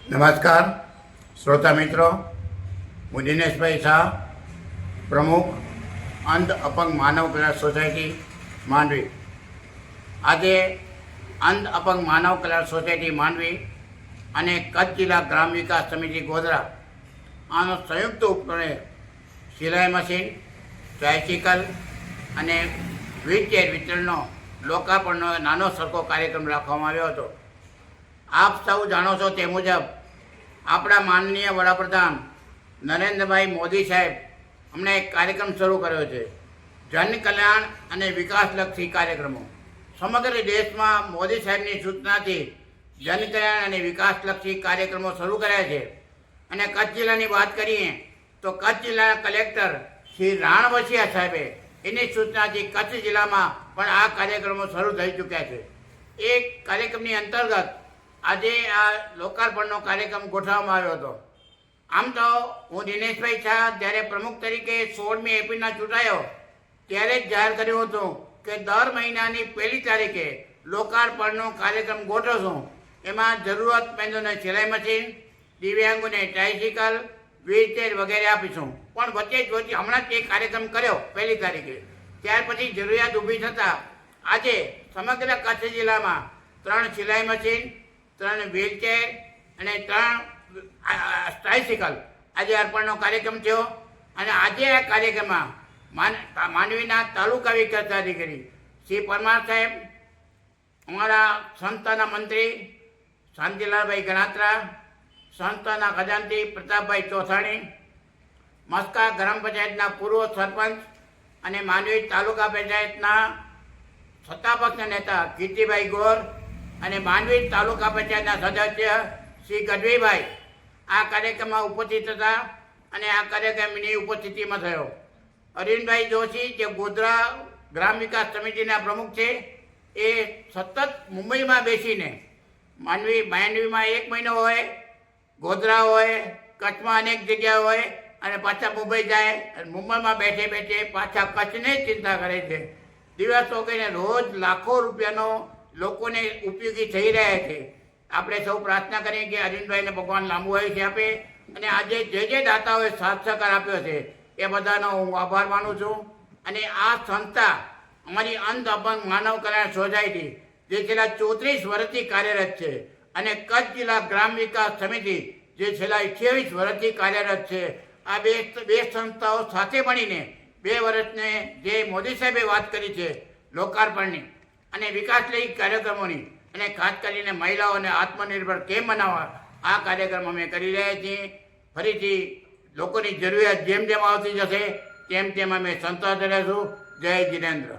નમસ્કાર શ્રોતા મિત્રો, હું દિનેશભાઈ શાહ, પ્રમુખ અંધ અપંગ માનવ કલ્યાણ સોસાયટી માંડવી. આજે અંધ અપંગ માનવ કલ્યાણ સોસાયટી માંડવી અને કચ્છ જિલ્લા ગ્રામ વિકાસ સમિતિ ગોધરા આનો સંયુક્ત ઉપક્રમે સિલાઈ મશીન, ટ્રાયસિકલ અને વ્હીલચેર વિતરણનો લોકાર્પણનો નાનો સરખો કાર્યક્રમ રાખવામાં આવ્યો હતો. આપ સૌ જાણો છો તે મુજબ આપણા માનનીય વડાપ્રધાન નરેન્દ્રભાઈ મોદી સાહેબ હમણાં એક કાર્યક્રમ શરૂ કર્યો છે, જન કલ્યાણ અને વિકાસલક્ષી કાર્યક્રમો. સમગ્ર દેશમાં મોદી સાહેબની સૂચનાથી જન કલ્યાણ અને વિકાસલક્ષી કાર્યક્રમો શરૂ કર્યા છે. અને કચ્છ જિલ્લાની વાત કરીએ તો કચ્છ જિલ્લાના કલેક્ટર શ્રી રાણવસિયા સાહેબે એની સૂચનાથી કચ્છ જિલ્લામાં પણ આ કાર્યક્રમો શરૂ થઈ ચૂક્યા છે. એ કાર્યક્રમની અંતર્ગત આજે આ લોકાર્પણનો કાર્યક્રમ ગોઠવવામાં આવ્યો હતો. આમ તો હું દિનેશભાઈ શાહ જ્યારે પ્રમુખ તરીકે 16મી એપ્રિલના ચૂંટાયો ત્યારે જ જાહેર કર્યું હતું કે દર મહિનાની 1લી તારીખે લોકાર્પણનો કાર્યક્રમ ગોઠવશું. એમાં જરૂરતમંદોને સિલાઈ મશીન, દિવ્યાંગોને ટ્રાયસિકલ, વ્હીલચેર વગેરે આપીશું. પણ વચ્ચે હમણાં જ એ કાર્યક્રમ કર્યો 1લી તારીખે. ત્યાર પછી જરૂરિયાત ઊભી થતાં આજે સમગ્ર કચ્છ જિલ્લામાં 3 સિલાઈ મશીન, 3 વ્હીલચેર અને 3 ટ્રાયસિકલ આજે અર્પણનો કાર્યક્રમ થયો. અને આજે આ કાર્યક્રમમાં માંડવીના તાલુકા વિકાસ અધિકારી શ્રી પરમાર સાહેબ, અમારા સંસ્થાના મંત્રી શાંતિલાલભાઈ ગણાત્રા, સંસ્થાના ખજાનચી પ્રતાપભાઈ ચોથાણી, મસ્કા ગ્રામ પંચાયતના પૂર્વ સરપંચ અને માંડવી તાલુકા પંચાયતના સત્તાપક્ષના નેતા કીર્તિભાઈ ગોર અને માંડવી તાલુકા પંચાયતના સદસ્ય શ્રી ગઢવીભાઈ આ કાર્યક્રમમાં ઉપસ્થિત હતા. અને આ કાર્યક્રમની ઉપસ્થિતિમાં થયો અરવિંદભાઈ જોશી, જે ગોધરા ગ્રામ વિકાસ સમિતિના પ્રમુખ છે, એ સતત મુંબઈમાં બેસીને માંડવીમાં 1 મહિનો હોય, ગોધરા હોય, કચ્છમાં અનેક જગ્યા હોય અને પાછા મુંબઈ જાય અને મુંબઈમાં બેઠે બેઠે પાછા કચ્છને ચિંતા કરે છે. દિવસો કહીને રોજ લાખો રૂપિયાનો લોકોને ઉપયોગી થઈ રહ્યા છે. આપણે સૌ પ્રાર્થના કરીએ કે અરવિંદભાઈને ભગવાન લાંબુ આયુષ્ય આપે. અને આજે જે દાતાઓએ સાથ સહકાર આપ્યો છે એ બધાનો હું આભાર માનું છું. અને આ સંસ્થા અમારી અંધ અપંગ માનવ કલ્યાણ સોસાયટી જે છેલ્લા 34 વર્ષથી કાર્યરત છે અને કચ્છ જિલ્લા ગ્રામ વિકાસ સમિતિ જે છેલ્લા 28 વર્ષથી કાર્યરત છે, આ બે સંસ્થાઓ સાથે મળીને 2 વર્ષને જે મોદી સાહેબે વાત કરી છે લોકાર્પણની અને વિકાસલક્ષી કાર્યક્રમોની, અને ખાસ કરીને મહિલાઓને આત્મનિર્ભર કેમ બનાવવા, આ કાર્યક્રમ અમે કરી રહ્યા છીએ. ફરીથી લોકોની જરૂરિયાત જેમ જેમ આવતી જશે તેમ તેમ અમે સંતોષ રહીશું. જય જિનેન્દ્ર.